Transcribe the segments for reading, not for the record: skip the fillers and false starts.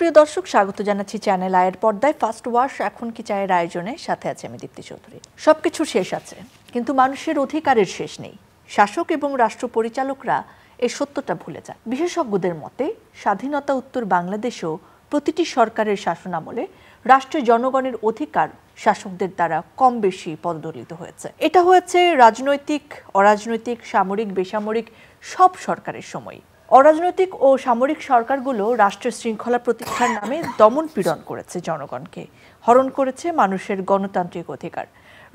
সুপ্রিয় দর্শক, স্বাগত জানাচ্ছি চ্যানেল আয়ের পর্দায় ফার্স্ট ওয়াশ এখন কি চায়ের আয়োজনে। সাথে আছে আমি দীপ্তি চৌধুরী। সবকিছু শেষ আছে, কিন্তু মানুষের অধিকারের শেষ নেই। শাসক এবং রাষ্ট্র পরিচালকরা এই সত্যটা ভুলে যান। বিশেষজ্ঞদের মতে স্বাধীনতা উত্তর বাংলাদেশেও প্রতিটি সরকারের শাসনামলে রাষ্ট্রের জনগণের অধিকার শাসকদের দ্বারা কম বেশি পদদলিত হয়েছে। এটা হয়েছে রাজনৈতিক, অরাজনৈতিক, সামরিক, বেসামরিক সব সরকারের সময়। অরাজনৈতিক ও সামরিক সরকারগুলো রাষ্ট্রের শৃঙ্খলা প্রতিষ্ঠার নামে দমন পীড়ন করেছে, জনগণকে হরণ করেছে মানুষের গণতান্ত্রিক অধিকার।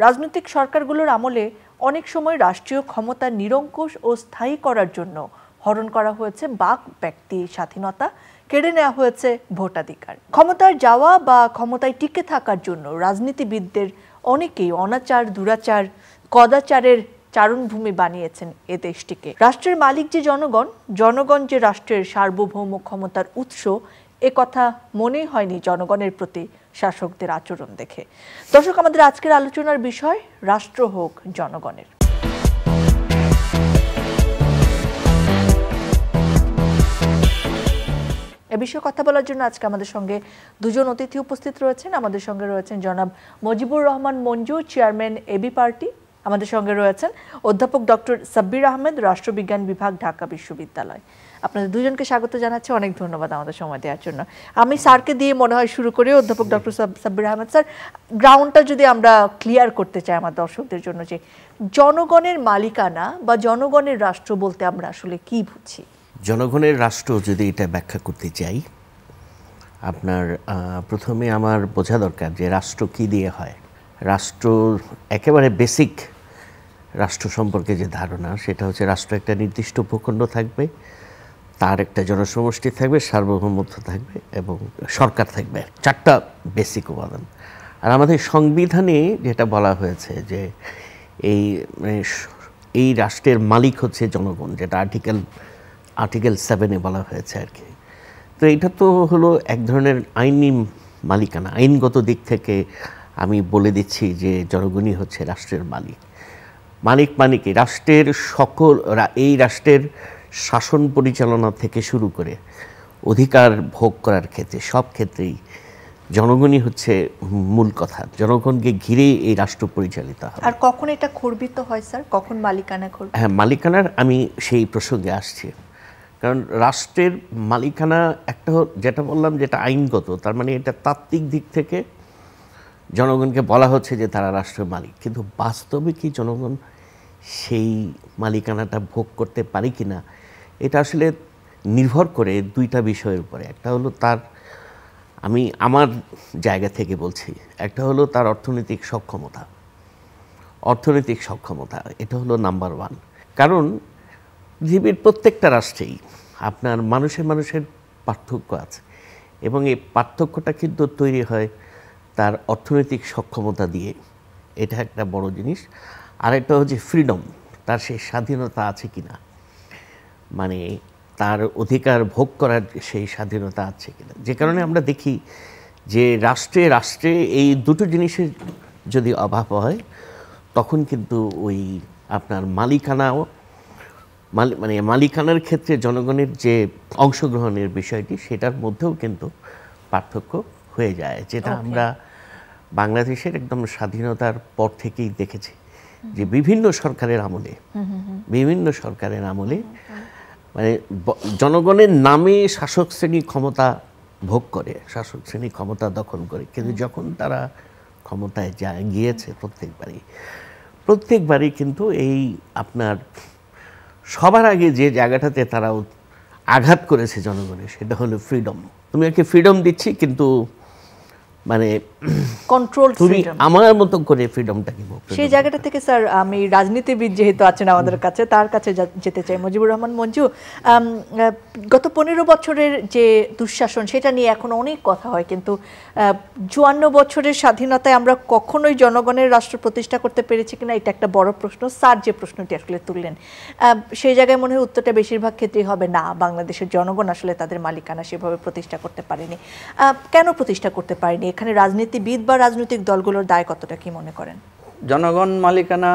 রাজনৈতিক সরকারগুলোর আমলে অনেক সময় রাষ্ট্রীয় ক্ষমতা নিরঙ্কুশ ও স্থায়ী করার জন্য হরণ করা হয়েছে বাক ব্যক্তি স্বাধীনতা, কেড়ে নেওয়া হয়েছে ভোটাধিকার। ক্ষমতায় যাওয়া বা ক্ষমতায় টিকে থাকার জন্য রাজনীতিবিদদের অনেকেই অনাচার, দুরাচার, কদাচারের চারণভূমি বানিয়েছেন এ দেশটিকে। রাষ্ট্রের মালিক যে জনগণ, জনগণ যে রাষ্ট্রের সার্বভৌম ক্ষমতার উৎস, এ কথা মনেই হয়নি জনগণের প্রতি শাসকদের আচরণ দেখে। দর্শক, আমাদের আজকের আলোচনার বিষয় রাষ্ট্র হোক জনগণের। এ বিষয়ে কথা বলার জন্য আজকে আমাদের সঙ্গে দুজন অতিথি উপস্থিত রয়েছেন। আমাদের সঙ্গে রয়েছেন জনাব Mujibur Rahman Manju, chairman AB party. আমাদের সঙ্গে রয়েছেন অধ্যাপক ডক্টর সাব্বির আহমেদ, রাষ্ট্রবিজ্ঞান বিভাগ, ঢাকা বিশ্ববিদ্যালয়। আপনাদের দুজনকে স্বাগত জানাচ্ছি, অনেক ধন্যবাদ আমাদের সময় দেওয়ার জন্য। আমি স্যারকে দিয়ে মনে হয় শুরু করি। অধ্যাপক ডক্টর সাব্বির আহমেদ স্যার, গ্রাউন্ডটা যদি আমরা ক্লিয়ার করতে চাই আমার দর্শকদের জন্য, যে জনগণের মালিকানা বা জনগণের রাষ্ট্র বলতে আমরা আসলে কি বুঝি? জনগণের রাষ্ট্র যদি এটা ব্যাখ্যা করতে চাই, আপনার প্রথমে আমার বোঝা দরকার যে রাষ্ট্র কি দিয়ে হয়। রাষ্ট্র একেবারে বেসিক রাষ্ট্র সম্পর্কে যে ধারণা, সেটা হচ্ছে রাষ্ট্র একটা নির্দিষ্ট ভূখণ্ড থাকবে, তার একটা জনসমষ্টি থাকবে, সার্বভৌমত্ব থাকবে এবং সরকার থাকবে। চারটা বেসিক উপাদান। আর আমাদের সংবিধানে যেটা বলা হয়েছে যে এই রাষ্ট্রের মালিক হচ্ছে জনগণ, যেটা আর্টিকেল 7-এ বলা হয়েছে আর কি। তো এটা তো হলো এক ধরনের আইনি মালিকানা। আইনগত দিক থেকে আমি বলে দিচ্ছি যে জনগণই হচ্ছে রাষ্ট্রের মালিক। মানে কি, রাষ্ট্রের এই রাষ্ট্রের শাসন পরিচালনা থেকে শুরু করে অধিকার ভোগ করার ক্ষেত্রে সব ক্ষেত্রেই জনগণই হচ্ছে মূল কথা। জনগণকে ঘিরেই এই রাষ্ট্র পরিচালিত হয়। আর কখন এটা খর্বিত হয় স্যার, কখন মালিকানা খর্বিত? হ্যাঁ, মালিকানার আমি সেই প্রসঙ্গে আসছি। কারণ রাষ্ট্রের মালিকানা একটা যেটা বললাম, যেটা আইনগত, তার মানে এটা তাত্ত্বিক দিক থেকে জনগণকে বলা হচ্ছে যে তারা রাষ্ট্রের মালিক, কিন্তু বাস্তবে কি জনগণ সেই মালিকানাটা ভোগ করতে পারে কি না, এটা আসলে নির্ভর করে দুইটা বিষয়ের উপরে। একটা হলো আমি আমার জায়গা থেকে বলছি, একটা হলো তার অর্থনৈতিক সক্ষমতা। এটা হলো নাম্বার 1। কারণ পৃথিবীর প্রত্যেকটা রাষ্ট্রেই আপনার মানুষের পার্থক্য আছে, এবং এই পার্থক্যটা কিন্তু তৈরি হয় তার অর্থনৈতিক সক্ষমতা দিয়ে। এটা একটা বড় জিনিস। আর একটা হচ্ছে ফ্রিডম, তার সেই স্বাধীনতা আছে কি না, মানে তার অধিকার ভোগ করার সেই স্বাধীনতা আছে কিনা। যে কারণে আমরা দেখি যে রাষ্ট্রে এই দুটো জিনিসের যদি অভাব হয়, তখন কিন্তু ওই আপনার মালিকানার ক্ষেত্রে জনগণের যে অংশগ্রহণের বিষয়টি, সেটার মধ্যেও কিন্তু পার্থক্য হয়ে যায়, যেটা আমরা বাংলাদেশের একদম স্বাধীনতার পর থেকেই দেখেছি যে বিভিন্ন সরকারের আমলে মানে জনগণের নামে শাসক শ্রেণী ক্ষমতা ভোগ করে, শাসক শ্রেণী ক্ষমতা দখল করে, কিন্তু যখন তারা ক্ষমতায় গিয়েছে প্রত্যেকবারই কিন্তু এই আপনার সবার আগে যে জায়গাটাতে তারা আঘাত করেছে জনগণের, সেটা হলো ফ্রিডম। তুমি একে ফ্রিডম দিচ্ছি, কিন্তু মানে কন্ট্রোল, তুমি আমার মতো করে ফ্রিডমটা কি ভোগ। সেই জায়গাটা থেকে স্যার আমি রাজনীতিবিদ যেহেতু আছেন আমাদের কাছে, তার কাছে যেতে চাই। মজিবুর রহমান মঞ্জু, গত 15 বছরের যে দুঃশাসন, সেটা নিয়ে এখন অনেক কথা হয়, কিন্তু 54 বছরের স্বাধীনতায় আমরা কখনোই জনগণের রাষ্ট্র প্রতিষ্ঠা করতে পেরেছি কিনা, এটা একটা বড় প্রশ্ন। স্যার যে প্রশ্নটি আসলে তুললেন, সেই জায়গায় মনে হয় উত্তরটা বেশিরভাগ ক্ষেত্রেই হবে না, বাংলাদেশের জনগণ আসলে তাদের মালিকানা সেভাবে প্রতিষ্ঠা করতে পারেনি। কেন প্রতিষ্ঠা করতে পারেনি? এখানে রাজনীতিবিদ বা রাজনৈতিক দলগুলোর দায় কতটা, কি মনে করেন? জনগণ মালিকানা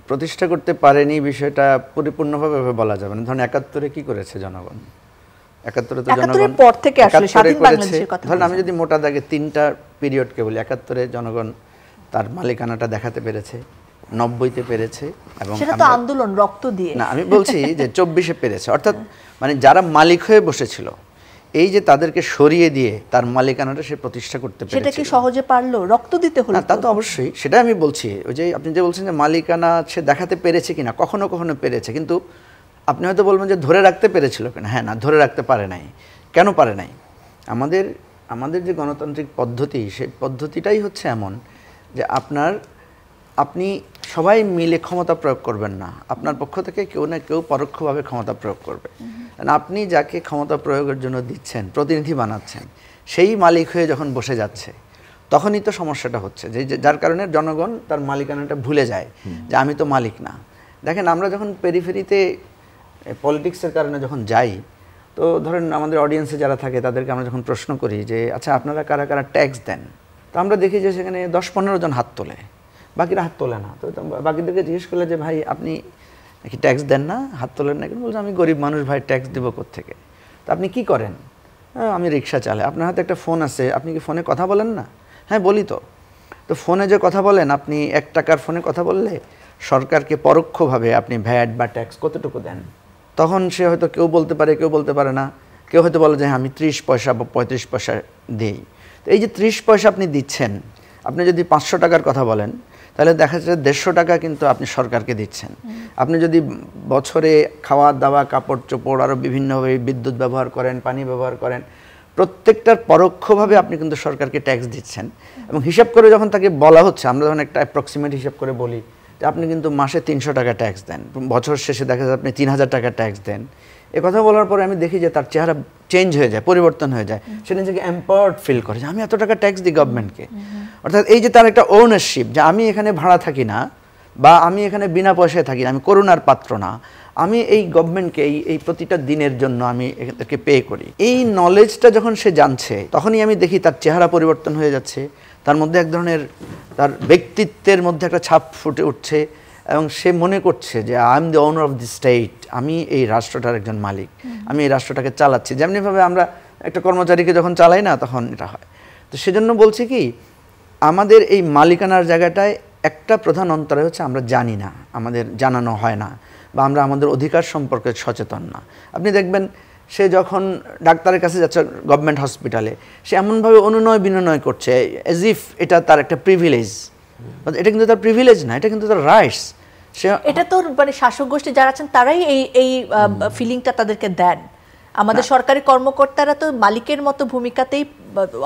প্রতিষ্ঠা করতে পারেনি বিষয়টা পরিপূর্ণভাবে বলা যাবে না। ধরুন 71-এ কী করেছে জনগণ? 71-এ তো 71-এর পর থেকে আসলে 71-এ স্বাধীন করেছে। বাংলাদেশের কথা ধরেন আমি বলছেন। যদি মোটা দাগে 3টা পিরিয়ডকে বলি, 71-এ জনগণ তার মালিকানাটা দেখাতে পেরেছে, 90-তে পেরেছে, এবং সেটা তো আন্দোলন, রক্ত দিয়ে। না, আমি বলছি যে 24-এ পেরেছে। অর্থাৎ মানে যারা মালিক হয়ে বসেছিল, এই যে তাদেরকে সরিয়ে দিয়ে তার মালিকানাটা সে প্রতিষ্ঠা করতে পেরেছে। সেটা কি সহজে পারলো? রক্ত দিতে হলো। না, তা তো অবশ্যই, সেটা আমি বলছি। ওই যে আপনি যে বলছেন যে মালিকানা সে দেখাতে পেরেছে কিনা, কখনো কখনো পেরেছে, কিন্তু আপনি হয়তো বলবেন যে ধরে রাখতে পেরেছিল কিনা। হ্যাঁ, না, ধরে রাখতে পারে নাই। কেন পারে নাই? আমাদের যে গণতান্ত্রিক পদ্ধতি, সেই পদ্ধতিটাই হচ্ছে এমন যে আপনি সবাই মিলে ক্ষমতা প্রয়োগ করবেন না, আপনার পক্ষ থেকে কেউ না কেউ পরোক্ষভাবে ক্ষমতা প্রয়োগ করবে। আপনি যাকে ক্ষমতা প্রয়োগের জন্য দিচ্ছেন, প্রতিনিধি বানাচ্ছেন, সেই মালিক হয়ে যখন বসে যাচ্ছে, তখনই তো সমস্যাটা হচ্ছে, যে যার কারণে জনগণ তার মালিকানাটা ভুলে যায় যে আমি তো মালিক না। দেখেন, আমরা যখন পেরিফেরিতে পলিটিক্সের কারণে যখন যাই, তো ধরেন আমাদের অডিয়েন্সে যারা থাকে তাদেরকে আমরা যখন প্রশ্ন করি যে আচ্ছা আপনারা কারা কারা ট্যাক্স দেন, তো আমরা দেখি যে সেখানে 10-15 জন হাত তোলে, বাকিরা হাত তোলে না। তো বাকিদেরকে জিজ্ঞেস করলে যে ভাই আপনি নাকি ট্যাক্স দেন না, হাত তোলেন না কেন? বলছে আমি গরিব মানুষ ভাই, ট্যাক্স দেবো কোত্থেকে? তো আপনি কি করেন? আমি রিক্সা চালাই। আপনার হাতে একটা ফোন আছে, আপনি কি ফোনে কথা বলেন না? হ্যাঁ, বলি তো। তো ফোনে যে কথা বলেন, আপনি 1 টাকার ফোনে কথা বললে সরকারকে পরোক্ষভাবে আপনি ভ্যাট বা ট্যাক্স কতটুকু দেন? তখন সে হয়তো কেউ বলতে পারে, কেউ বলতে পারে না। কেউ হয়তো বলে যে হ্যাঁ আমি 30 পয়সা বা 35 পয়সা দিই। তো এই যে 30 পয়সা আপনি দিচ্ছেন, আপনি যদি 500 টাকার কথা বলেন, তাহলে দেখা যাচ্ছে 150 টাকা কিন্তু আপনি সরকারকে দিচ্ছেন। আপনি যদি বছরে খাওয়া দাওয়া, কাপড় চোপড়, আরও বিভিন্নভাবে বিদ্যুৎ ব্যবহার করেন, পানি ব্যবহার করেন, প্রত্যেকটার পরোক্ষভাবে আপনি কিন্তু সরকারকে ট্যাক্স দিচ্ছেন। এবং হিসাব করে যখন তাকে বলা হচ্ছে, আমরা যখন একটা অ্যাপ্রক্সিমেট হিসাব করে বলি যে আপনি কিন্তু মাসে 300 টাকা ট্যাক্স দেন, বছর শেষে দেখা যায় আপনি 3000 টাকা ট্যাক্স দেন, এ কথা বলার পরে আমি দেখি যে তার চেহারা চেঞ্জ হয়ে যায়, পরিবর্তন হয়ে যায়। সে নিজেকে এম্পাওয়ার্ড ফিল করে যে আমি এত টাকা ট্যাক্স দিই গভর্নমেন্টকে। অর্থাৎ এই যে তার একটা ওনারশিপ, যে আমি এখানে ভাড়া থাকি না, বা আমি এখানে বিনা পয়সায় থাকি না, আমি করুণার পাত্র না, আমি এই গভর্নমেন্টকে এই প্রতিটা দিনের জন্য আমি এদেরকে পে করি। এই নলেজটা যখন সে জানছে, তখনই আমি দেখি তার চেহারা পরিবর্তন হয়ে যাচ্ছে, তার মধ্যে এক ধরনের তার ব্যক্তিত্বের মধ্যে একটা ছাপ ফুটে উঠছে, এবং সে মনে করছে যে I am the owner of the state, আমি এই রাষ্ট্রটার একজন মালিক, আমি এই রাষ্ট্রটাকে চালাচ্ছি। যেমনিভাবে আমরা একটা কর্মচারীকে যখন চালাই না, তখন এটা হয়। তো সেজন্য বলছি কি, আমাদের এই মালিকানার জায়গাটায় একটা প্রধান অন্তরায় হচ্ছে আমরা জানি না, আমাদের জানানো হয় না, বা আমরা আমাদের অধিকার সম্পর্কে সচেতন না। আপনি দেখবেন সে যখন ডাক্তারের কাছে যাচ্ছে গভর্নমেন্ট হসপিটালে, সে এমনভাবে অনুনয় বিনয় করছে এজ ইফ এটা তার একটা প্রিভিলেজ। এটা কিন্তু তার প্রিভিলেজ না, এটা কিন্তু তার রাইটস। এটা তো মানে শাসক গোষ্ঠী যারা আছেন তারাই এই ফিলিংটা তাদেরকে দেন। আমাদের সরকারি কর্মকর্তারা তো মালিকের মতো ভূমিকাতেই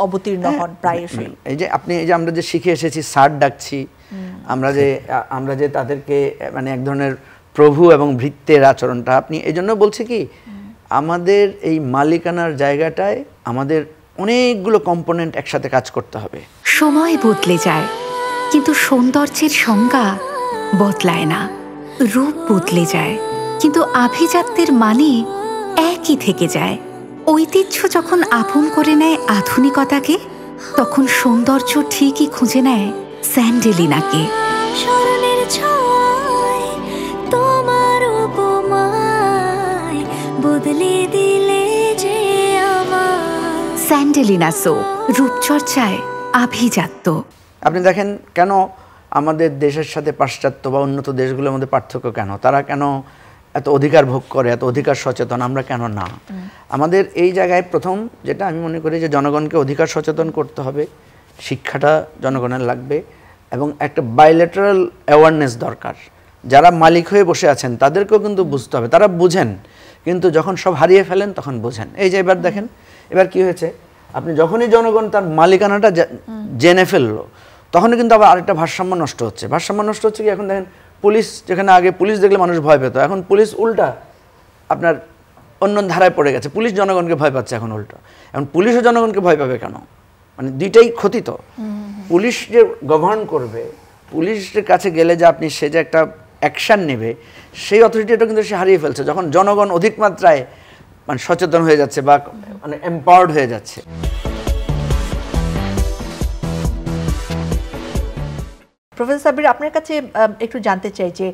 অবতীর্ণ হন প্রায়শই। এই যে আমরা যে শিখে এসেছি স্যার ডাকছি, আমরা যে তাদেরকে মানে এক ধরনের প্রভু এবং ভৃত্যের আচরণটা, আপনি এই জন্য বলছি কি, আমাদের এই মালিকানার জায়গাটায় আমাদের অনেকগুলো কম্পোনেন্ট একসাথে কাজ করতে হবে। সময় বদলে যায়, কিন্তু সৌন্দর্যের সংজ্ঞা বদলায় না। রূপ বদলে যায়, কিন্তু আভিজাত্যের মানে একই থেকে যায়। ঐতিহ্য যখন আপন করে নেয় আধুনিকতাকে, তখন সৌন্দর্য ঠিকই খুঁজে নেয় স্যান্ডেলিনাকে। স্মরণের ছোঁয়ায় তোমার উপমায় বদলে দিলে যে আমার। স্যান্ডেলিনা সো, রূপচর্চায় আভিজাত্য। আপনি দেখেন কেন আমাদের দেশের সাথে পাশ্চাত্য বা উন্নত দেশগুলোর মধ্যে পার্থক্য কেন, তারা কেন এত অধিকার ভোগ করে, এত অধিকার সচেতন, আমরা কেন না? আমাদের এই জায়গায় প্রথম যেটা আমি মনে করি যে জনগণকে অধিকার সচেতন করতে হবে, শিক্ষাটা জনগণের লাগবে, এবং একটা বাইলেটারাল অ্যাওয়ারনেস দরকার। যারা মালিক হয়ে বসে আছেন তাদেরকেও কিন্তু বুঝতে হবে, তারা বুঝেন কিন্তু যখন সব হারিয়ে ফেলেন তখন বোঝেন। এই যে এবার দেখেন, এবার কি হয়েছে, আপনি যখনই জনগণ তার মালিকানাটা জেনে ফেললো, তখনই কিন্তু আবার আরেকটা ভারসাম্য নষ্ট হচ্ছে। ভারসাম্য নষ্ট হচ্ছে কি, এখন দেখেন পুলিশ, যেখানে আগে পুলিশ দেখলে মানুষ ভয় পেত, এখন পুলিশ উল্টা আপনার অন্য ধারায় পড়ে গেছে। পুলিশ জনগণকে ভয় পাচ্ছে এখন উল্টো। এখন পুলিশও জনগণকে ভয় পাবে কেন? মানে দুইটাই ক্ষতি তো। পুলিশ যে গভর্ন করবে, পুলিশের কাছে গেলে যে আপনি সে যে একটা অ্যাকশান নেবে, সেই অথরিটিটা কিন্তু সে হারিয়ে ফেলছে যখন জনগণ অধিক মাত্রায় মানে সচেতন হয়ে যাচ্ছে বা মানে এম্পাওয়ার্ড হয়ে যাচ্ছে। প্রফেসর সাব্বির, আপনার কাছে একটু জানতে চাই যে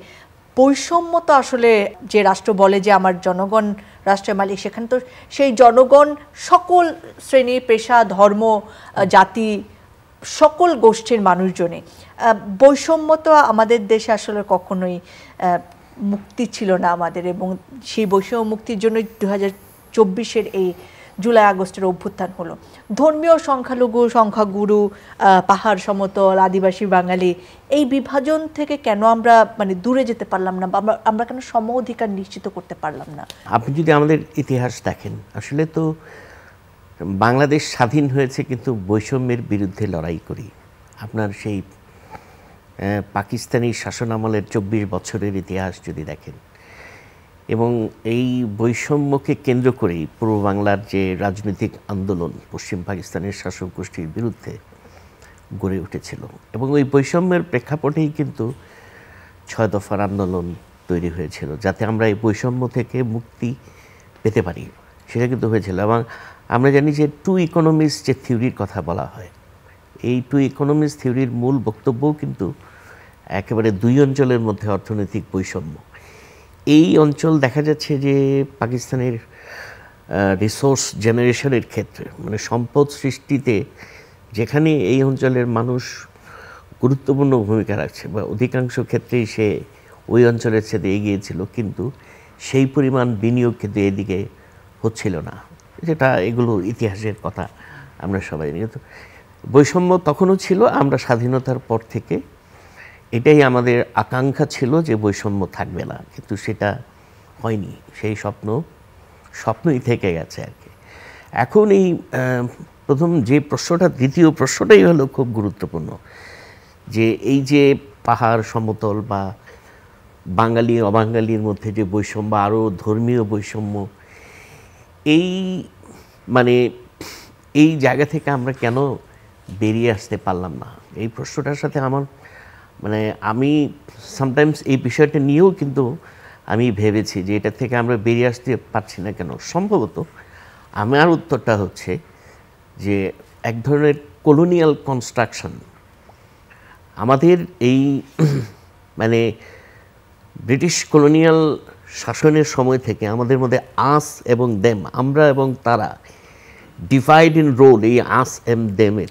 বৈষম্য তো আসলে যে রাষ্ট্র বলে যে আমার জনগণ রাষ্ট্রের মালিক, সেখানে তো সেই জনগণ সকল শ্রেণী পেশা ধর্ম জাতি সকল গোষ্ঠীর মানুষজনই। বৈষম্য তো আমাদের দেশে আসলে কখনোই মুক্তি ছিল না আমাদের, এবং সেই বৈষম্য মুক্তির জন্য 2024-এর এই জুলাই আগস্টের অভ্যুত্থান হলো। ধর্মীয় সংখ্যালঘু সংখ্যাগুরু, পাহাড় সমতল, আদিবাসী বাঙালি, এই বিভাজন থেকে কেন আমরা মানে দূরে যেতে পারলাম না, আমরা কেন সম অধিকার নিশ্চিত করতে পারলাম না? আপনি যদি আমাদের ইতিহাস দেখেন, আসলে তো বাংলাদেশ স্বাধীন হয়েছে কিন্তু বৈষম্যের বিরুদ্ধে লড়াই করি। আপনার সেই পাকিস্তানি শাসনামলের 24 বছরের ইতিহাস যদি দেখেন, এবং এই বৈষম্যকে কেন্দ্র করেই পূর্ব বাংলার যে রাজনৈতিক আন্দোলন পশ্চিম পাকিস্তানের শাসক গোষ্ঠীর বিরুদ্ধে গড়ে উঠেছিল, এবং ওই বৈষম্যের প্রেক্ষাপটেই কিন্তু 6 দফার আন্দোলন তৈরি হয়েছিল, যাতে আমরা এই বৈষম্য থেকে মুক্তি পেতে পারি। সেটা কিন্তু হয়েছিল। এবং আমরা জানি যে 2 ইকোনমিজ যে থিওরির কথা বলা হয়, এই 2 ইকোনমিজ থিওরির মূল বক্তব্যও কিন্তু একেবারে 2 অঞ্চলের মধ্যে অর্থনৈতিক বৈষম্য। এই অঞ্চল দেখা যাচ্ছে যে পাকিস্তানের রিসোর্স জেনারেশনের ক্ষেত্রে, মানে সম্পদ সৃষ্টিতে যেখানে এই অঞ্চলের মানুষ গুরুত্বপূর্ণ ভূমিকা রাখছে, বা অধিকাংশ ক্ষেত্রেই সে ওই অঞ্চলের সাথে এগিয়ে ছিল, কিন্তু সেই পরিমাণ বিনিয়োগ কিন্তু এদিকে হচ্ছিল না। যেটা এগুলো ইতিহাসের কথা আমরা সবাই জানি। তো বৈষম্য তখনও ছিল। আমরা স্বাধীনতার পর থেকে এটাই আমাদের আকাঙ্ক্ষা ছিল যে বৈষম্য থাকবে না, কিন্তু সেটা হয়নি। সেই স্বপ্নই থেকে গেছে আর কি। এখন এই প্রথম যে প্রশ্নটা, দ্বিতীয় প্রশ্নটাই হলো খুব গুরুত্বপূর্ণ, যে এই যে পাহাড় সমতল বা বাঙালি অবাঙালির মধ্যে যে বৈষম্য, আরও ধর্মীয় বৈষম্য, এই মানে এই জায়গা থেকে আমরা কেন বেরিয়ে আসতে পারলাম না, এই প্রশ্নটার সাথে আমার মানে আমি সামটাইমস এই বিষয়টা নিয়েও কিন্তু আমি ভেবেছি যে এটা থেকে আমরা বেরিয়ে আসতে পারছি না কেন। সম্ভবত আমার উত্তরটা হচ্ছে যে এক ধরনের কলোনিয়াল কনস্ট্রাকশন আমাদের এই মানে ব্রিটিশ কলোনিয়াল শাসনের সময় থেকে আমাদের মধ্যে আস এবং দেম, আমরা এবং তারা, ডিভাইড ইন রোল, এই আস এম দেমের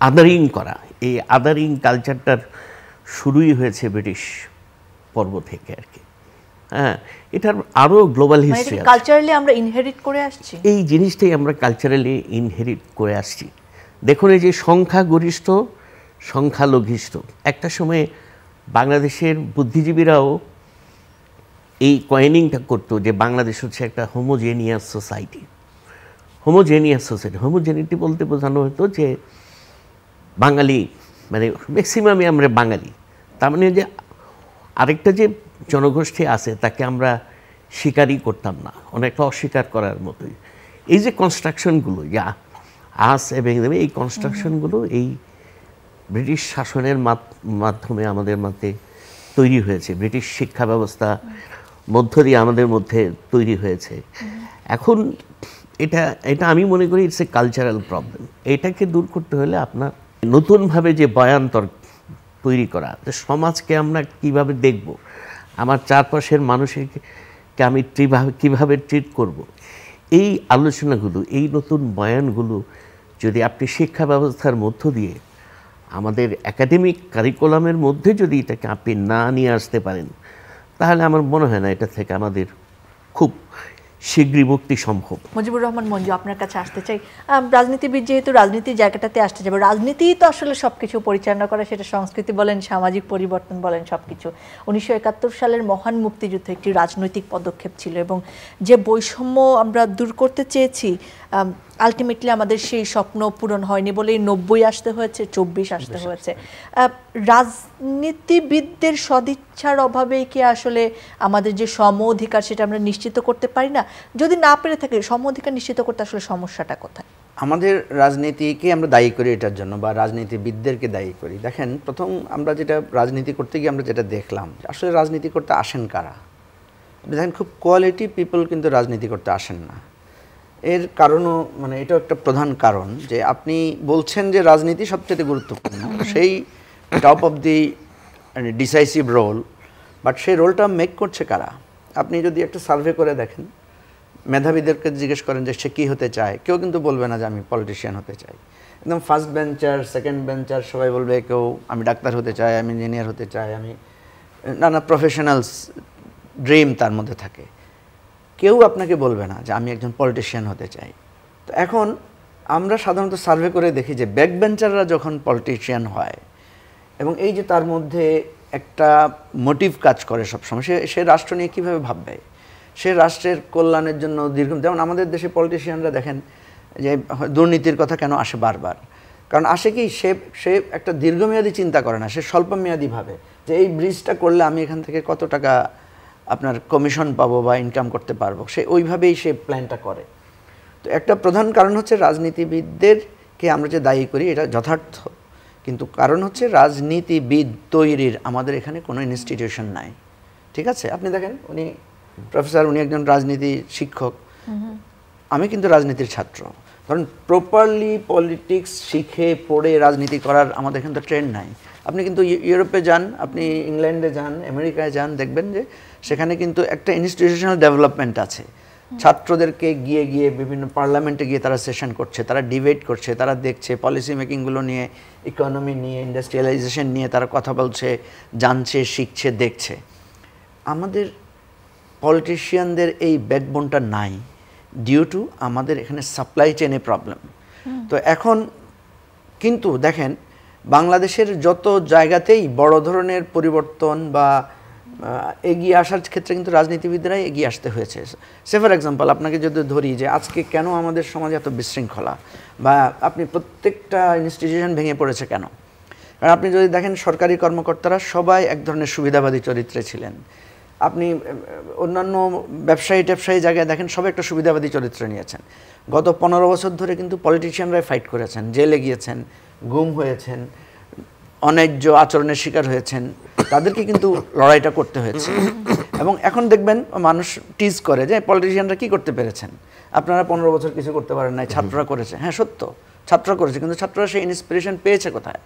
আদারিং করা, এই আদারিং কালচারটার শুরুই হয়েছে ব্রিটিশ পর্ব থেকে আর কি। হ্যাঁ, এটার আরও গ্লোবাল হিস্ট্রি আছে। কালচারালি আমরা ইনহেরিট করে আসছি, এই জিনিসটাই আমরা কালচারালি ইনহেরিট করে আসছি। দেখুন, এই যে সংখ্যাগরিষ্ঠ সংখ্যালঘিষ্ঠ, একটা সময়ে বাংলাদেশের বুদ্ধিজীবীরাও এই কয়েনিংটা করতো যে বাংলাদেশ হচ্ছে একটা হোমোজেনিয়াস সোসাইটি। হোমোজেনিটি বলতে বোঝানো হতো যে বাঙালি মানে ম্যাক্সিমামই আমরা বাঙালি, তার মানে যে আরেকটা যে জনগোষ্ঠী আছে তাকে আমরা স্বীকারই করতাম না, অনেকটা অস্বীকার করার মতোই। এই যে কনস্ট্রাকশনগুলো, যা আস এবং এই কনস্ট্রাকশনগুলো এই ব্রিটিশ শাসনের মাধ্যমে আমাদের মধ্যে তৈরি হয়েছে, ব্রিটিশ শিক্ষা ব্যবস্থা মধ্য দিয়ে আমাদের মধ্যে তৈরি হয়েছে। এখন এটা আমি মনে করি ইটস এ কালচারাল প্রবলেম। এটাকে দূর করতে হলে আপনার নতুনভাবে যে বয়ান্তর তৈরি করা, সমাজকে আমরা কিভাবে দেখব, আমার চারপাশের মানুষকে আমি কীভাবে ট্রিট করব, এই আলোচনাগুলো, এই নতুন বয়ানগুলো যদি আপনি শিক্ষা ব্যবস্থার মধ্য দিয়ে আমাদের একাডেমিক কারিকুলামের মধ্যে যদি এটাকে আপনি না নিয়ে আসতে পারেন, তাহলে আমার মনে হয় না এটা থেকে আমাদের খুব শীঘ্রই মুক্তি সম্ভব। মুজিবুর রহমান মঞ্জু, আপনার কাছে আসতে চাই। রাজনীতিবিদ যেহেতু রাজনীতির জায়গাটাতে আসতে যাবে, রাজনীতিই তো আসলে সব কিছু পরিচালনা করে, সেটা সংস্কৃতি বলেন, সামাজিক পরিবর্তন বলেন, সব কিছু। 1971 সালের মহান মুক্তিযুদ্ধ একটি রাজনৈতিক পদক্ষেপ ছিল, এবং যে বৈষম্য আমরা দূর করতে চেয়েছি, আলটিমেটলি আমাদের সেই স্বপ্ন পূরণ হয়নি বলেই 90 আসতে হয়েছে, 24 আসতে হয়েছে। রাজনীতিবিদদের সদিচ্ছার অভাবেই কি আসলে আমাদের যে সম অধিকার সেটা আমরা নিশ্চিত করতে পারি না? যদি না পেরে থাকে, সম অধিকার নিশ্চিত করতে আসলে সমস্যাটা কোথায়? আমাদের রাজনীতিকে আমরা দায়ী করি এটার জন্য, বা রাজনীতিবিদদেরকে দায়ী করি। দেখেন, প্রথম আমরা যেটা রাজনীতি করতে গিয়ে আমরা যেটা দেখলাম, আসলে রাজনীতি করতে আসেন কারা? দেখেন, খুব কোয়ালিটি পিপল কিন্তু রাজনীতি করতে আসেন না। এর কারণও মানে এটাও একটা প্রধান কারণ যে আপনি বলছেন যে রাজনীতি সবচেয়ে গুরুত্বপূর্ণ, সেই top of the decisive role but সেই রোলটা মেক করছে কারা? আপনি যদি একটা সার্ভে করে দেখেন, মেধাবীদেরকে জিজ্ঞেস করেন যে সে কী হতে চায়, কেউ কিন্তু বলবে না যে আমি পলিটিশিয়ান হতে চাই। একদম ফার্স্ট বেঞ্চার, সেকেন্ড বেঞ্চার সবাই বলবে কেউ আমি ডাক্তার হতে চাই, আমি ইঞ্জিনিয়ার হতে চাই, আমি নানা প্রফেশনালস ড্রিম তার মধ্যে থাকে। কেউ আপনাকে বলবে না যে আমি একজন পলিটিশিয়ান হতে চাই। তো এখন আমরা সাধারণত সার্ভে করে দেখি যে ব্যাক বেঞ্চাররা যখন পলিটিশিয়ান হয় এবং এই যে তার মধ্যে একটা মোটিভ কাজ করে সবসময়, সে রাষ্ট্র নিয়ে কীভাবে ভাববে, সে রাষ্ট্রের কল্যাণের জন্য দীর্ঘ, যেমন আমাদের দেশে পলিটিশিয়ানরা দেখেন যে দুর্নীতির কথা কেন আসে বারবার, কারণ আসে কি সে একটা দীর্ঘমেয়াদী চিন্তা করে না, সে স্বল্পমেয়াদী ভাবে যে এই ব্রিজটা করলে আমি এখান থেকে কত টাকা আপনার কমিশন পাবো বা ইনকাম করতে পারবো, সে ওইভাবেই সে প্ল্যানটা করে। তো একটা প্রধান কারণ হচ্ছে রাজনীতিবিদদেরকে আমরা যে দায়ী করি এটা যথার্থ, কিন্তু কারণ হচ্ছে রাজনীতিবিদ তৈরির আমাদের এখানে কোনো ইনস্টিটিউশন নাই। ঠিক আছে, আপনি দেখেন উনি প্রফেসর, উনি একজন রাজনীতি শিক্ষক, আমি কিন্তু রাজনীতির ছাত্র, কারণ প্রপারলি পলিটিক্স শিখে পড়ে রাজনীতি করার আমাদের এখানে তো ট্রেন্ড নাই। আপনি কিন্তু ইউরোপে যান, আপনি ইংল্যান্ডে যান, আমেরিকায় যান, দেখবেন যে সেখানে কিন্তু একটা ইনস্টিটিউশনাল ডেভেলপমেন্ট আছে। ছাত্রদেরকে গিয়ে গিয়ে বিভিন্ন পার্লামেন্টে গিয়ে তারা সেশন করছে, তারা ডিবেট করছে, তারা দেখছে পলিসি মেকিংগুলো নিয়ে, ইকোনমি নিয়ে, ইন্ডাস্ট্রিয়ালাইজেশন নিয়ে তারা কথা বলছে, জানছে, শিখছে, দেখছে। আমাদের পলিটিশিয়ানদের এই ব্যাকবোনটা নাই ডিউ টু আমাদের এখানে সাপ্লাই চেনে প্রবলেম। তো এখন কিন্তু দেখেন বাংলাদেশের যত জায়গাতেই বড় ধরনের পরিবর্তন বা এগিয়ে আসার ক্ষেত্রে কিন্তু রাজনীতিবিদরাই এগিয়ে আসতে হয়েছে। সে ফর এক্সাম্পল আপনাকে যদি ধরি যে আজকে কেন আমাদের সমাজে এত বিশৃঙ্খলা, বা আপনি প্রত্যেকটা ইনস্টিটিউশন ভেঙে পড়েছে কেন? কারণ আপনি যদি দেখেন সরকারি কর্মকর্তারা সবাই এক ধরনের সুবিধাবাদী চরিত্রে ছিলেন। আপনি অন্যান্য ব্যবসায়ী জায়গায় দেখেন সবাই একটা সুবিধাবাদী চরিত্র নিয়েছেন। গত 15 বছর ধরে কিন্তু পলিটিশিয়ানরাই ফাইট করেছেন, জেলে গিয়েছেন, গুম হয়েছেন, অন্যায্য আচরণের শিকার হয়েছেন, তাদেরকে কিন্তু লড়াইটা করতে হয়েছে। এবং এখন দেখবেন মানুষ টিজ করে যে পলিটিশিয়ানরা কি করতে পেরেছেন, আপনারা 15 বছর কিছু করতে পারেন নাই, ছাত্ররা করেছে। হ্যাঁ সত্য, ছাত্ররা করেছে, কিন্তু ছাত্ররা সেই ইন্সপিরেশন পেয়েছে কোথায়?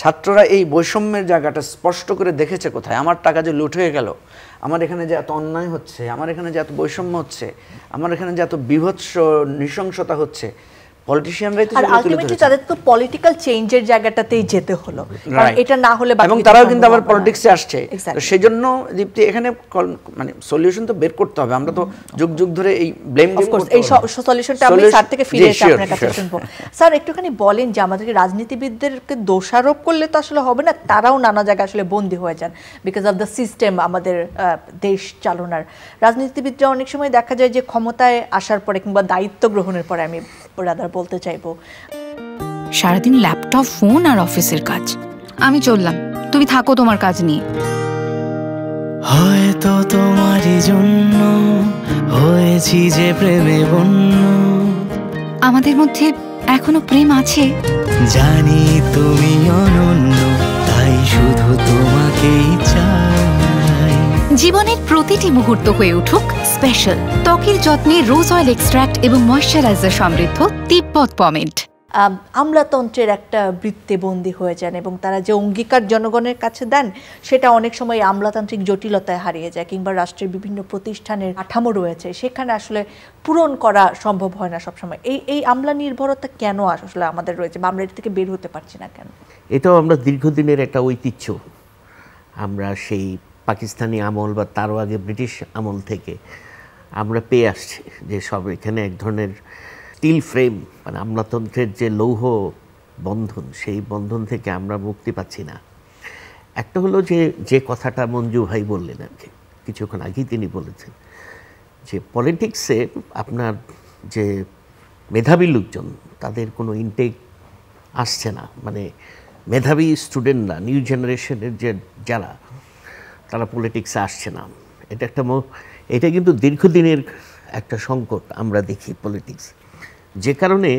ছাত্ররা এই বৈষম্যের জায়গাটা স্পষ্ট করে দেখেছে কোথায়? আমার টাকা যে লুট হয়ে গেল, আমার এখানে যে এত অন্যায় হচ্ছে, আমার এখানে যে এত বৈষম্য হচ্ছে, আমার এখানে যে এত বীভৎস নৃশংসতা হচ্ছে, পলিটিশিয়ানরাই তো আলটিমেটলি তাদের তো পলিটিক্যাল চেঞ্জের জায়গাটাতেই যেতে হলো, কারণ এটা না হলে এবং তারাও কিন্তু আবার পলিটিক্সে আসছে। তো সেজন্য দীপ্তি এখানে মানে সলিউশন তো বের করতে হবে। আমরা তো যুগ যুগ ধরে এই ব্লেম গেম করতে হবে। এই সলিউশনটা আমি স্যার থেকে ফিরে এসে আপনার কাছে শুনবো। স্যার একটুখানি বলেন যে আমাদেরকে রাজনীতিবিদদেরকে দোষারোপ করলে তো আসলে হবে না, তারাও নানা জায়গায় আসলে বন্দী হয়ে যান বিকজ অফ দ্য সিস্টেম আমাদের দেশ চালনার। রাজনীতিবিদরা অনেক সময় দেখা যায় যে ক্ষমতায় আসার পরে কিংবা দায়িত্ব গ্রহণের পরে, আমি রাদার বলতে চাইবো, সারাদিন ল্যাপটপ, ফোন আর অফিসের কাজ। আমি চললাম, তুমি থাকো তোমার কাজ নিয়ে। হয়তো তোমারই জন্য হয়েছি যে প্রেমে বন্য। আমাদের মধ্যে এখনো প্রেম আছে, জানি তুমি অনন্য, তাই শুধু তোমাকেই চাই। জীবনের প্রতিটি মুহূর্ত হয়ে উঠুক স্পেশাল। ত্বকের যত্নে রোজ অয়েল এক্সট্রাক্ট এবং ময়শ্চারাইজার সমৃদ্ধ তিব্বত পমেন্ট। আমলাতন্ত্রের একটা বৃত্তে বন্দী হয়ে যান এবং তারা যে অঙ্গীকার জনগণের কাছে দেন সেটা অনেক সময় আমলাতান্ত্রিক জটিলতায় হারিয়ে যায়, কিংবা রাষ্ট্রের বিভিন্ন প্রতিষ্ঠানের কাঠামো রয়েছে সেখানে আসলে পূরণ করা সম্ভব হয় না সবসময়। এই আমলা নির্ভরতা কেন আসলে আমাদের রয়েছে, বা আমরা এর থেকে বের হতে পারছি না কেন? এটাও আমরা দীর্ঘদিনের একটা ঐতিহ্য, আমরা সেই পাকিস্তানি আমল বা তারও আগে ব্রিটিশ আমল থেকে আমরা পেয়ে আসছি যে সব এখানে এক ধরনের স্টিল ফ্রেম, মানে আমলাতন্ত্রের যে লৌহ বন্ধন, সেই বন্ধন থেকে আমরা মুক্তি পাচ্ছি না। একটা হলো যে কথাটা মঞ্জু ভাই বললেন আর কি, কিছুক্ষণ আগেই তিনি বলেছেন যে পলিটিক্সে আপনার যে মেধাবী লোকজন তাদের কোনো ইনটেক আসছে না, মানে মেধাবী স্টুডেন্টরা, নিউ জেনারেশনের যে যারা, তারা পলিটিক্সে আসছে না। এটা কিন্তু দীর্ঘদিনের একটা সংকট আমরা দেখি পলিটিক্স, যে কারণে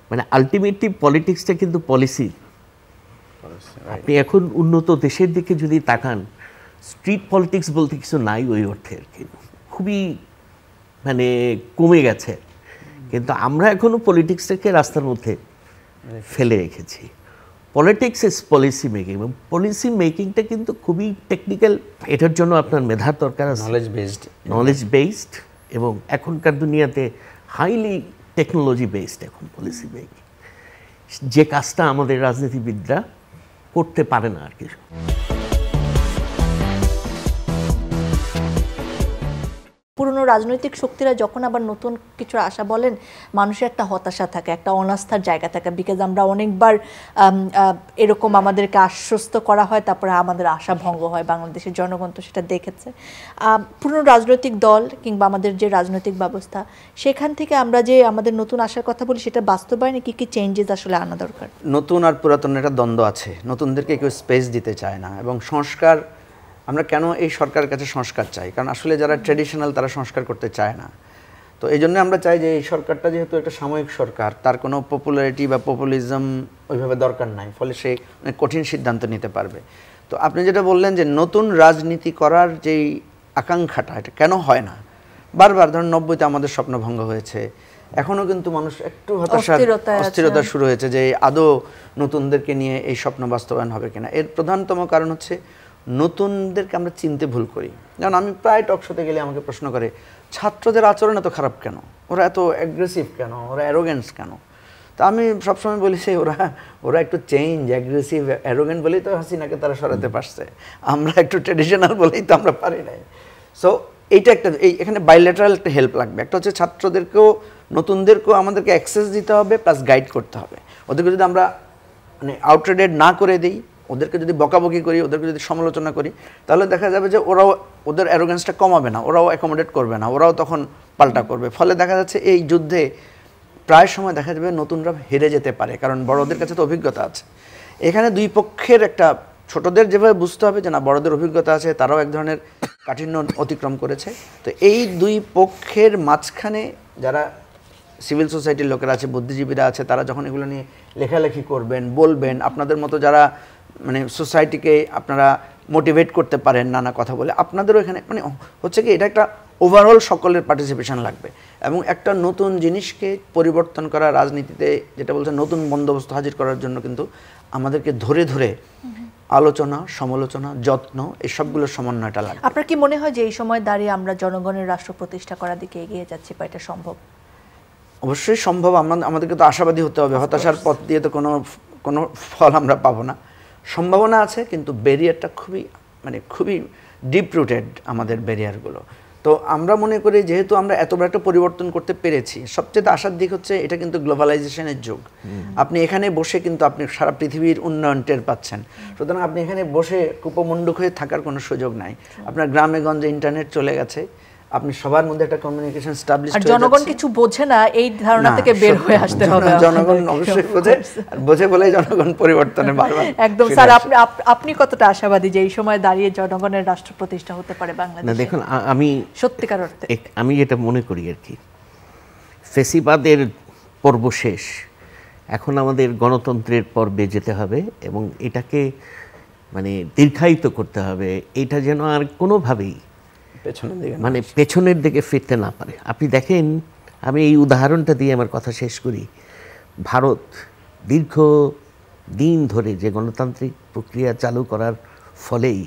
মানে আলটিমেটলি পলিটিক্সটা কিন্তু পলিসি। আপনি এখন উন্নত দেশের দিকে যদি তাকান, স্ট্রিট পলিটিক্স বলতে কিছু নাই ওই অর্থে আর কি, খুবই মানে কমে গেছে। কিন্তু আমরা এখনও পলিটিক্সটাকে রাস্তার মধ্যে ফেলে রেখেছি। পলিটিক্স ইজ পলিসি মেকিং, এবং পলিসি মেকিংটা কিন্তু খুবই টেকনিক্যাল। এটার জন্য আপনার মেধার দরকার আছে, নলেজ বেসড, এবং এখনকার দুনিয়াতে হাইলি টেকনোলজি বেসড এখন পলিসি মেকিং, যে কাজটা আমাদের রাজনীতিবিদরা করতে পারে না আর কি। পুরনো রাজনৈতিক শক্তিরা যখন আবার নতুন কিছু আশা বলেন, মানুষের একটা হতাশা থাকে, একটা অনাস্থার জায়গা থাকে, বিকজ আমরা অনেকবার এরকম আমাদেরকে আশ্বস্ত করা হয়, তারপরে আমাদের আশা ভঙ্গ হয়। বাংলাদেশের জনগণ তো সেটা দেখেছে। পুরনো রাজনৈতিক দল কিংবা আমাদের যে রাজনৈতিক ব্যবস্থা, সেখান থেকে আমরা যে আমাদের নতুন আশার কথা বলি, সেটা বাস্তবায়নে কী কী চেঞ্জেস আসলে আনা দরকার? নতুন আর পুরাতন একটা দ্বন্দ্ব আছে, নতুনদেরকে কেউ স্পেস দিতে চায় না। এবং সংস্কার, আমরা কেন এই সরকারের কাছে সংস্কার চাই? কারণ আসলে যারা ট্র্যাডিশনাল তারা সংস্কার করতে চায় না। তো এই জন্য আমরা চাই যে এই সরকারটা যেহেতু একটা সাময়িক সরকার, তার কোনো পপুলারিটি বা পপুলিজম ওইভাবে দরকার নাই, ফলে সে অনেক কঠিন সিদ্ধান্ত নিতে পারবে। তো আপনি যেটা বললেন যে নতুন রাজনীতি করার যেই আকাঙ্ক্ষাটা, এটা কেন হয় না? বারবার ধরুন 90-তে আমাদের স্বপ্নভঙ্গ হয়েছে, এখনও কিন্তু মানুষ একটু অস্থিরতা শুরু হয়েছে যে আদৌ নতুনদেরকে নিয়ে এই স্বপ্ন বাস্তবায়ন হবে কিনা। এর প্রধানতম কারণ হচ্ছে নতুনদেরকে আমরা চিনতে ভুল করি। যেমন আমি প্রায় টকশোতে গেলে আমাকে প্রশ্ন করে, ছাত্রদের আচরণ এত খারাপ কেন, ওরা এত অ্যাগ্রেসিভ কেন, ওরা অ্যারোগেন্স কেন? তা আমি সবসময় বলি যে ওরা একটু চেঞ্জ, অ্যাগ্রেসিভ অ্যারোগেন্ট বলেই তো হাসিনাকে তারা সরাতে পারছে, আমরা একটু ট্র্যাডিশনাল বলেই তো আমরা পারি নাই। সো এইটা একটা, এখানে বাইলেটারাল একটা হেল্প লাগবে। একটা হচ্ছে ছাত্রদেরকেও নতুনদেরকেও আমাদেরকে অ্যাক্সেস দিতে হবে, প্লাস গাইড করতে হবে। ওদেরকে যদি আমরা মানে আউটরেডেড না করে দিই, ওদেরকে যদি বকাবকি করি, ওদেরকে যদি সমালোচনা করি, তাহলে দেখা যাবে যে ওরাও ওদের অ্যারোগেন্সটা কমাবে না, ওরাও অ্যাকোমোডেট করবে না, ওরাও তখন পাল্টা করবে। ফলে দেখা যাচ্ছে এই যুদ্ধে প্রায় সময় দেখা যাবে নতুনরা হেরে যেতে পারে, কারণ বড়দের কাছে তো অভিজ্ঞতা আছে। এখানে দুই পক্ষের একটা, ছোটদের যেভাবে বুঝতে হবে যে না বড়দের অভিজ্ঞতা আছে, তারাও এক ধরনের কাঠিন্য অতিক্রম করেছে। তো এই দুই পক্ষের মাঝখানে যারা সিভিল সোসাইটির লোকেরা আছে, বুদ্ধিজীবীরা আছে, তারা যখন এগুলো নিয়ে লেখালেখি করবেন, বলবেন, আপনাদের মতো যারা মানে সোসাইটিকে আপনারা মোটিভেট করতে পারেন নানা কথা বলে, আপনাদেরও এখানে মানে হচ্ছে কি, এটা একটা ওভারঅল সকলের পার্টিসিপেশন লাগবে। এবং একটা নতুন জিনিসকে পরিবর্তন করা, রাজনীতিতে যেটা বলছে নতুন বন্দোবস্ত হাজির করার জন্য কিন্তু আমাদেরকে ধরে ধরে আলোচনা, সমালোচনা, যত্ন, এই সবগুলোর সমন্বয়টা লাগবে। আপনার কি মনে হয় যে এই সময় দাঁড়িয়ে আমরা জনগণের রাষ্ট্র প্রতিষ্ঠা করার দিকে এগিয়ে যাচ্ছি, বা এটা সম্ভব? অবশ্যই সম্ভব। আমাদেরকে তো আশাবাদী হতে হবে, হতাশার পথ দিয়ে তো কোনো ফল আমরা পাবো না। সম্ভাবনা আছে, কিন্তু ব্যারিয়ারটা খুবই ডিপ রুটেড আমাদের ব্যারিয়ারগুলো। তো আমরা মনে করি যেহেতু আমরা এত বড় একটা পরিবর্তন করতে পেরেছি, সবচেয়ে আশার দিক হচ্ছে এটা কিন্তু গ্লোবালাইজেশনের যুগ। আপনি এখানে বসে কিন্তু আপনি সারা পৃথিবীর উন্নয়ন টের পাচ্ছেন। সুতরাং আপনি এখানে বসে কুপমণ্ডুক হয়ে থাকার কোনো সুযোগ নাই। আপনার গ্রামে গঞ্জে ইন্টারনেট চলে গেছে, আপনি সবার মধ্যে একটা কমিউনিকেশন এস্টাবলিশ হয়ে যাচ্ছে। জনগণ কিছু বোঝে না, এই ধারণা থেকে বের হয়ে আসতে হবে। জনগণ অবশ্যই বোঝে বলেই জনগণ পরিবর্তনে বারবার একদম। স্যার, আপনি কতটা আশাবাদী যে এই সময় দাঁড়িয়ে জনগণের রাষ্ট্র প্রতিষ্ঠা হতে পারে বাংলাদেশে? না, দেখুন, আমি সত্যিকার অর্থে আমি যেটা মনে করি আর কি, ফেসিবাদের পর্ব শেষ, এখন আমাদের গণতন্ত্রের পর্বে যেতে হবে এবং এটাকে মানে দীর্ঘায়িত করতে হবে। এটা যেন আর কোনোভাবেই পেছনের দিকে ফিরতে না পারে। আপনি দেখেন, আমি এই উদাহরণটা দিয়ে আমার কথা শেষ করি। ভারত দীর্ঘ দিন ধরে যে গণতান্ত্রিক প্রক্রিয়া চালু করার ফলেই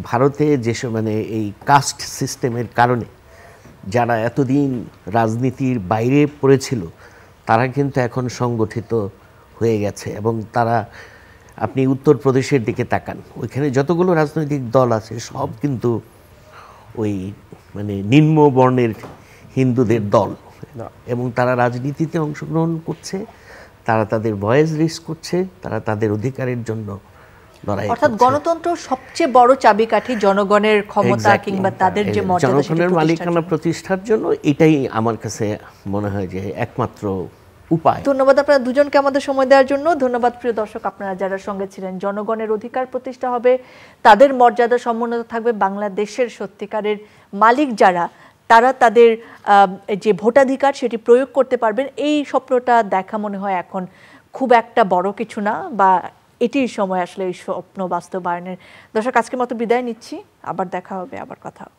ভারতে যেসব মানে এই কাস্ট সিস্টেমের কারণে যারা এতদিন রাজনীতির বাইরে পড়েছিল, তারা কিন্তু এখন সংগঠিত হয়ে গেছে। এবং তারা, আপনি উত্তরপ্রদেশের দিকে তাকান, ওইখানে যতগুলো রাজনৈতিক দল আছে সব কিন্তু ওই মানে নিম্ন বর্ণের হিন্দুদের দল, এবং তারা রাজনীতিতে অংশগ্রহণ করছে, তারা তাদের ভয়েস রেজ করছে, তারা তাদের অধিকারের জন্য লড়াই করছে। অর্থাৎ গণতন্ত্র সবচেয়ে বড় চাবিকাঠি জনগণের ক্ষমতা কিংবা তাদের যে মর্যাদা, জনগণের মালিকানা প্রতিষ্ঠার জন্য এটাই আমার কাছে মনে হয় যে একমাত্র উপায়। ধন্যবাদ আপনারা দুজনকে আমাদের সময় দেওয়ার জন্য। ধন্যবাদ প্রিয় দর্শক, আপনারা যারা সঙ্গে ছিলেন। জনগণের অধিকার প্রতিষ্ঠা হবে, তাদের মর্যাদা সমুন্নত থাকবে, বাংলাদেশের সত্যিকারের মালিক যারা, তারা তাদের যে ভোটাধিকার সেটি প্রয়োগ করতে পারবেন। এই স্বপ্নটা দেখা মনে হয় এখন খুব একটা বড় কিছু না, বা এটির সময় আসলে এই স্বপ্ন বাস্তবায়নের। দর্শক, আজকের মতো বিদায় নিচ্ছি, আবার দেখা হবে, আবার কথা হবে।